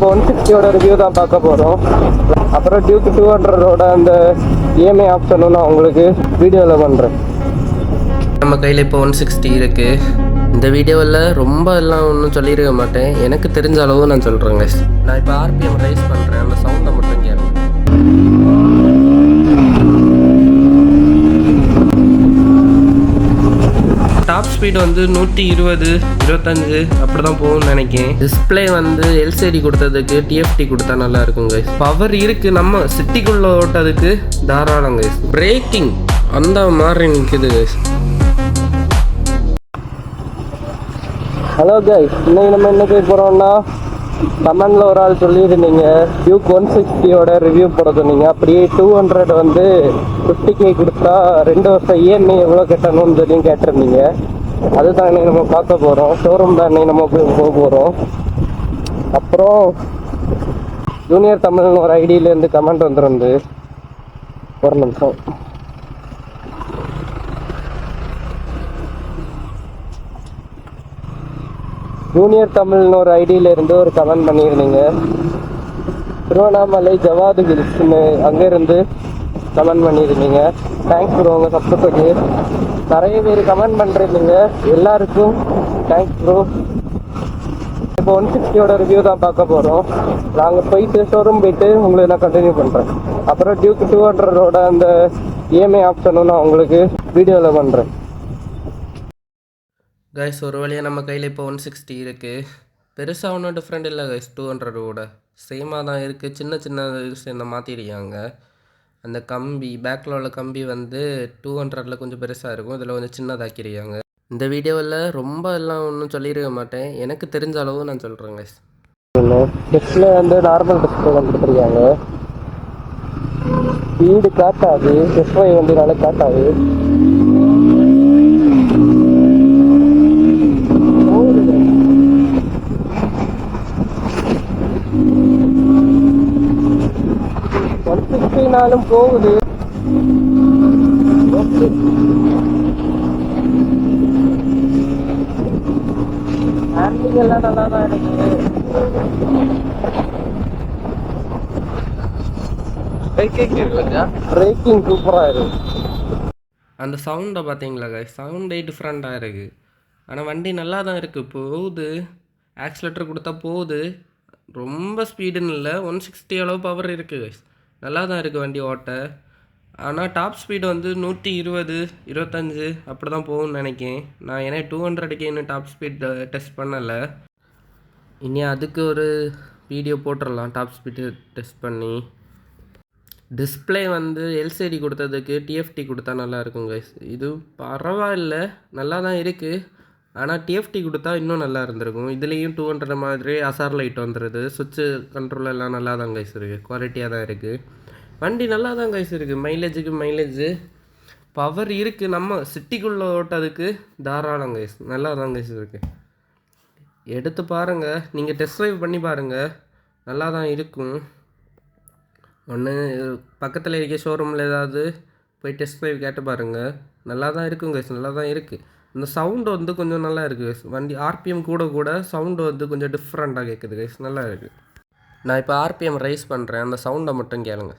இப்போ 160யோட ரிவ்யூ தான் பார்க்க போகிறோம். அப்புறம் டியூக் 200ஓட அந்த இஎம்ஐ ஆப்ஷனும் நான் உங்களுக்கு வீடியோவில் பண்ணுறேன். நம்ம கையில் இப்போ 160 இருக்குது. இந்த வீடியோவில் ரொம்ப எல்லாம் ஒன்றும் சொல்லியிருக்க மாட்டேன், எனக்கு தெரிஞ்ச அளவு நான் சொல்கிறேங்க. நான் இப்போ ஆர்பிஎம் ரைஸ் பண்ணுறேன், அந்த சவுண்டை மட்டும் கேளுங்க. டாப் ஸ்பீடு வந்து 120 25 அப்படி தான் போகும்னு நினைக்கிறேன். டிஸ்பிளே வந்து எல்சிடி கொடுத்ததுக்கு டிஎஃப்டி கொடுத்தா நல்லா இருக்குங்க. பவர் இருக்குது, நம்ம சிட்டிக்குள்ளே ஓட்டதுக்கு தாராளங்க. பிரேக்கிங் அந்த மாதிரி நிற்குது. ஹலோ கைஸ், இன்னைக்கு நம்ம என்ன கேட்க போகிறோம்னா, கமெண்டில் ஒரு ஆள் சொல்லியிருந்தீங்க டியூக் 160யோட ரிவ்யூ போட சொன்னீங்க. அப்படியே 200 வந்து 50K கொடுத்தா 2 வருஷம் இஎம்ஐ எவ்வளோ கட்டணும்னு சொல்லி கேட்டிருந்தீங்க. அதுதான் இன்னைக்கு நம்ம பார்க்க போகிறோம். ஷோரூம் தான் இன்னைக்கு நம்ம போக போகிறோம். அப்புறம் ஜூனியர் தமிழ்னு ஒரு ஐடியிலேருந்து கமெண்ட் வந்துருந்து, ஒரு நிமிஷம். ஜூனியர் தமிழ்னு ஒரு ஐடியிலேருந்து ஒரு கமெண்ட் பண்ணியிருந்தீங்க. திருவண்ணாமலை ஜவாது ஹில்ஸ்னு அங்கேருந்து கமெண்ட் பண்ணியிருந்தீங்க. தேங்க்ஸ் ப்ரோ உங்கள் சப்போர்ட்டுக்கு. நிறைய பேர் கமெண்ட் பண்ணுறீங்க, எல்லாருக்கும் தேங்க்ஸ் ப்ரோ. இப்போ 160யோட ரிவ்யூ தான் பார்க்க போகிறோம். நாங்கள் போயிட்டு ஷோரூம் போயிட்டு உங்களுக்கு நான் கண்டினியூ பண்ணுறேன். அப்புறம் டியூக் 200ஓட அந்த இஎம்ஐ ஆப்ஷனும் நான் உங்களுக்கு வீடியோவில் பண்ணுறேன். கைஸ், ஒரு வழியாக நம்ம கையில் இப்போ 160 இருக்குது. பெருசாக ஒன்றும் டிஃப்ரெண்ட் இல்லை கைஸ். 200ஓட சேமாக தான் இருக்குது. சின்ன சின்ன விஷயம் மாற்றிருக்காங்க. அந்த கம்பி பேக்கில் உள்ள கம்பி வந்து 200ல் கொஞ்சம் பெருசாக இருக்கும், இதில் கொஞ்சம் சின்னதாக்கிருக்காங்க. இந்த வீடியோவில் ரொம்ப எல்லாம் ஒன்றும் சொல்லியிருக்க மாட்டேன், எனக்கு தெரிஞ்ச அளவு நான் சொல்கிறேன் கைஸ். டிஸ்பிளே வந்து நார்மல் டிஸ்பிளே கொடுத்துருக்காங்க. ஸ்பீடு காட்டாது, டிஸ்பிளே வந்து நல்லா காட்டாது. நாளும் போகுது. ஹேண்டில் எல்லாம் நல்லா தான் இருக்கு. பிரேக்கிங் சூப்பராக இருக்கு. அந்த சவுண்டை பார்த்தீங்களா கைஸ், சவுண்டே டிஃப்ரெண்ட்டாக இருக்குது. ஆனால் வண்டி நல்லா தான் இருக்குது, போகுது. ஆக்சிலேட்டர் கொடுத்தா போகுது. ரொம்ப ஸ்பீடுன்னு இல்லை, 160 அளவு பவர் இருக்குது கைஸ். நல்லா தான் இருக்குது வண்டி ஓட்ட. ஆனால் டாப் ஸ்பீடு வந்து 120 25 அப்படி தான் போகும்னு நினைக்கிறேன். நான் ஏன்னா 200க்கு இன்னும் டாப் ஸ்பீட் டெஸ்ட் பண்ணலை. இனி அதுக்கு ஒரு வீடியோ போட்டுடலாம் டாப் ஸ்பீடு டெஸ்ட் பண்ணி. டிஸ்பிளே வந்து எல்சிடி கொடுத்ததுக்கு டிஎஃப்டி கொடுத்தா நல்லா இருக்கும் கைஸ். இது பரவாயில்ல, நல்லா தான் இருக்குது. ஆனால் டிஎஃப்டி கொடுத்தா இன்னும் நல்லா இருந்திருக்கும். இதுலேயும் 200 மாதிரி அசார் லைட் வந்துடுது. சுவிட்சு கண்ட்ரோல் எல்லாம் நல்லா தான் கைஸ் இருக்குது, குவாலிட்டியாக தான் இருக்குது. வண்டி நல்லா தான் கைஸ் இருக்குது. மைலேஜுக்கு மைலேஜு பவர் இருக்குது, நம்ம சிட்டிக்குள்ளே ஓட்டதுக்கு தாராளம் கைஸ். நல்லா தான் கைஸ் இருக்குது. எடுத்து பாருங்கள், நீங்கள் டெஸ்ட் ட்ரைவ் பண்ணி பாருங்கள், நல்லா தான் இருக்கும். ஒன்று பக்கத்தில் இருக்க ஷோரூமில் ஏதாவது போய் டெஸ்ட் ட்ரைவ் கேட்டு பாருங்கள், நல்லா தான் இருக்கும் கைஸ். நல்லா தான் இருக்குது. இந்த சவுண்டு வந்து கொஞ்சம் நல்லா இருக்குது கைஸ். வண்டி ஆர்பிஎம் கூட கூட சவுண்டு வந்து கொஞ்சம் டிஃப்ரெண்ட்டாக கேட்குது கைஸ், நல்லா இருக்குது. நான் இப்போ ஆர்பிஎம் ரைஸ் பண்ணுறேன், அந்த சவுண்டை மட்டும் கேளுங்க.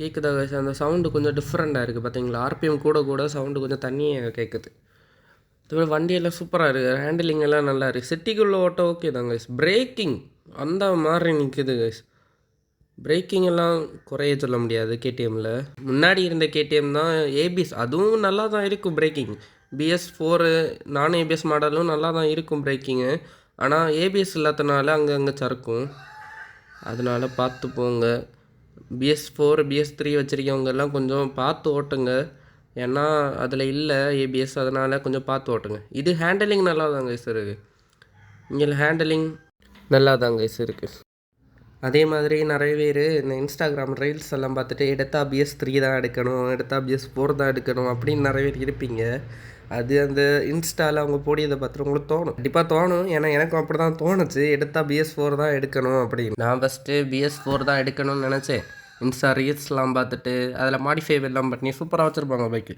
கேட்குதா கைஸ்? அந்த சவுண்டு கொஞ்சம் டிஃப்ரெண்ட்டாக இருக்குது பார்த்தீங்களா? ஆர்பிஎம் கூட கூட சவுண்டு கொஞ்சம் தண்ணியாக கேட்குது. இதுவே வண்டியெல்லாம் சூப்பராக இருக்குது, ஹேண்டிலிங் எல்லாம் நல்லா இருக்குது. சிட்டிக்குள்ளே ஓட்ட ஓகே தான் கைஸ். பிரேக்கிங் அந்த மாதிரி நிற்குது கைஸ். பிரேக்கிங் எல்லாம் குறைய சொல்ல முடியாது கேடிஎம்மில். முன்னாடி இருந்த கேடிஎம் தான் ஏபிஎஸ், அதுவும் நல்லா தான் இருக்கும் பிரேக்கிங். BS4 நான் ஏபிஎஸ் மாடலும் நல்லா தான் இருக்கும் பிரேக்கிங்கு. ஆனால் ஏபிஎஸ் இல்லாதனால அங்கங்கே சறுக்கும், அதனால் பார்த்து போங்க. BS4 BS3 வச்சுருக்கவங்கெல்லாம் கொஞ்சம் பார்த்து ஓட்டுங்க, ஏன்னா அதில் இல்லை ஏபிஎஸ், அதனால் கொஞ்சம் பார்த்து ஓட்டுங்க. இது ஹேண்டலிங் நல்லா தான் கைஸ் இருக்குது. இங்கே ஹேண்டலிங் நல்லா தான் கைஸ் இருக்குது. அதே மாதிரி நிறைய பேர் இந்த இன்ஸ்டாகிராம் ரீல்ஸ் எல்லாம் பார்த்துட்டு எடுத்தால் BS3 தான் எடுக்கணும், எடுத்தால் BS4 தான் எடுக்கணும் அப்படின்னு நிறைய பேர் இருப்பீங்க. அது அந்த இன்ஸ்டாவில் அவங்க போடியதை பார்த்துட்டு உங்களுக்கு தோணும், கண்டிப்பாக தோணும். ஏன்னா எனக்கும் அப்படி தான் தோணுச்சு, எடுத்தால் BS4 தான் எடுக்கணும் அப்படின்னு. நான் ஃபஸ்ட்டு BS4 தான் எடுக்கணும்னு நினச்சேன். இன்ஸ்டா ரீல்ஸ்லாம் பார்த்துட்டு அதில் மாடிஃபை எல்லாம் பண்ணி சூப்பராக வச்சுருப்பாங்க பைக்கு.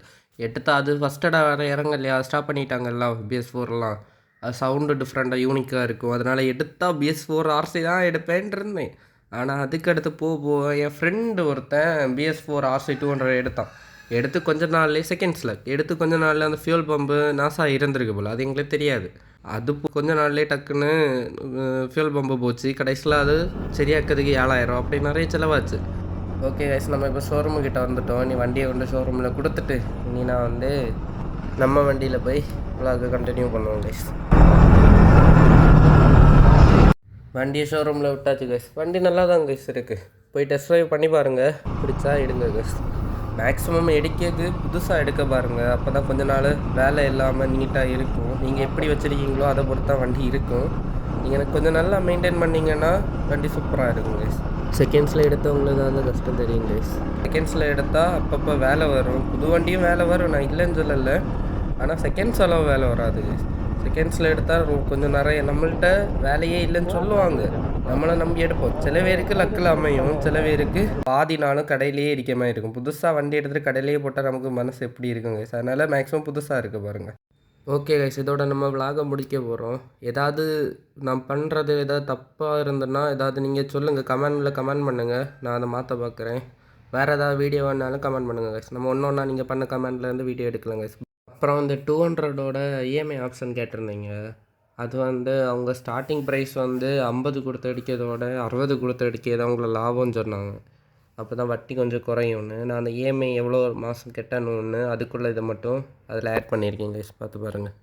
எடுத்தால் அது ஃபஸ்ட்டடாக வேறு இறங்க இல்லையா, ஸ்டாப் பண்ணிட்டாங்க எல்லாம் BS4லாம். அது சவுண்டு டிஃப்ரெண்ட்டாக யூனிக்காக இருக்கும். அதனால் எடுத்தால் PS4 RC தான் எடுப்பேன்ட்டு இருந்தேன். ஆனால் அதுக்கு அடுத்து போக என் ஃப்ரெண்டு ஒருத்தன் PS4 RC 200 எடுத்தான். எடுத்து கொஞ்ச நாள்லேயே செகண்ட்ஸில் எடுத்து கொஞ்ச நாளில் அந்த ஃபியூல் பம்பு நாசா இருந்திருக்கு போல், அது எங்களுக்கு தெரியாது. அது கொஞ்ச நாள்லேயே டக்குன்னு ஃபியூல் பம்பு போச்சு. கடைசியில் அது சரியாக்கிறதுக்கு 7000 அப்படி நிறைய செலவாச்சு. ஓகே கைஸ், நம்ம இப்போ ஷோரூமுக்கிட்ட வந்துட்டோம். நீ வண்டியை கொண்டு ஷோரூமில் கொடுத்துட்டு நீ நான் வந்து நம்ம வண்டியில் போய் vlog கண்டினியூ பண்ணுவோம் கைஸ். வண்டியை ஷோரூமில் விட்டாச்சு கைஸ். வண்டி நல்லா தான் கைஸ் இருக்குது. போய் டெஸ்ட் ட்ரைவ் பண்ணி பாருங்கள், பிடிச்சா எடுங்க கைஸ். மேக்ஸிமம் எடுக்கிறது புதுசாக எடுக்க பாருங்கள். அப்போ தான் கொஞ்ச நாள் வேலை இல்லாமல் நீட்டாக இருக்கும். நீங்கள் எப்படி வச்சுருக்கீங்களோ அதை பொறுத்து தான் வண்டி இருக்கும். நீங்கள் எனக்கு கொஞ்சம் நல்லா மெயின்டைன் பண்ணிங்கன்னா வண்டி சூப்பராக இருக்கும் கைஸ். செகண்ட்ஸில் எடுத்தவங்களுக்கு தான் வந்து கஷ்டம் தெரியும் கைஸ். செகண்ட்ஸில் எடுத்தால் அப்பப்போ வேலை வரும். புது வண்டியும் வேலை வரும், நான் இல்லைன்னு சொல்லலை. ஆனால் செகண்ட்ஸ் அளவு வேலை வராது கைஸ். செகண்ட்ஸில் எடுத்தால் கொஞ்சம் நிறைய நம்மள்கிட்ட வேலையே இல்லைன்னு சொல்லுவாங்க, நம்மளை நம்பி எடுப்போம். சில பேருக்கு லக்கில் அமையும், சில பேருக்கு பாதி நாளும் கடையிலேயே இருக்க மாதிரி இருக்கும். புதுசாக வண்டி எடுத்துகிட்டு கடையிலேயே போட்டால் நமக்கு மனசு எப்படி இருக்குங்க கைஸ். அதனால் மேக்ஸிமம் புதுசாக இருக்க பாருங்கள். ஓகே கைஸ், இதோட நம்ம விலாக முடிக்க போகிறோம். ஏதாவது நான் பண்ணுறது ஏதாவது தப்பாக இருந்ததுன்னா ஏதாவது நீங்கள் சொல்லுங்கள், கமெண்ட் பண்ணுங்கள், நான் அதை மாற்ற பார்க்குறேன். வேறு ஏதாவது வீடியோ வேணாலும் கமெண்ட் பண்ணுங்கள் கைஸ். நம்ம ஒன்றா நீங்கள் பண்ண கமெண்ட்லேருந்து வீடியோ எடுக்கலாம் கைஸ். அப்புறம் வந்து 200ஓட இஎம்ஐ ஆப்ஷன் கேட்டிருந்தீங்க. அது வந்து அவங்க ஸ்டார்டிங் ப்ரைஸ் வந்து 50 கொடுத்து அடிக்கிறதோட 60 கொடுத்து அடிக்கிறது அவங்கள லாபம்னு சொன்னாங்க. அப்போ தான் வட்டி கொஞ்சம் குறையும்னு. நான் அந்த இஎம்ஐ எவ்வளோ மாதம் கட்டணும்னு அதுக்குள்ளே இதை மட்டும் அதில் ஆட் பண்ணியிருக்கேன் கைஸ், பார்த்து பாருங்கள்.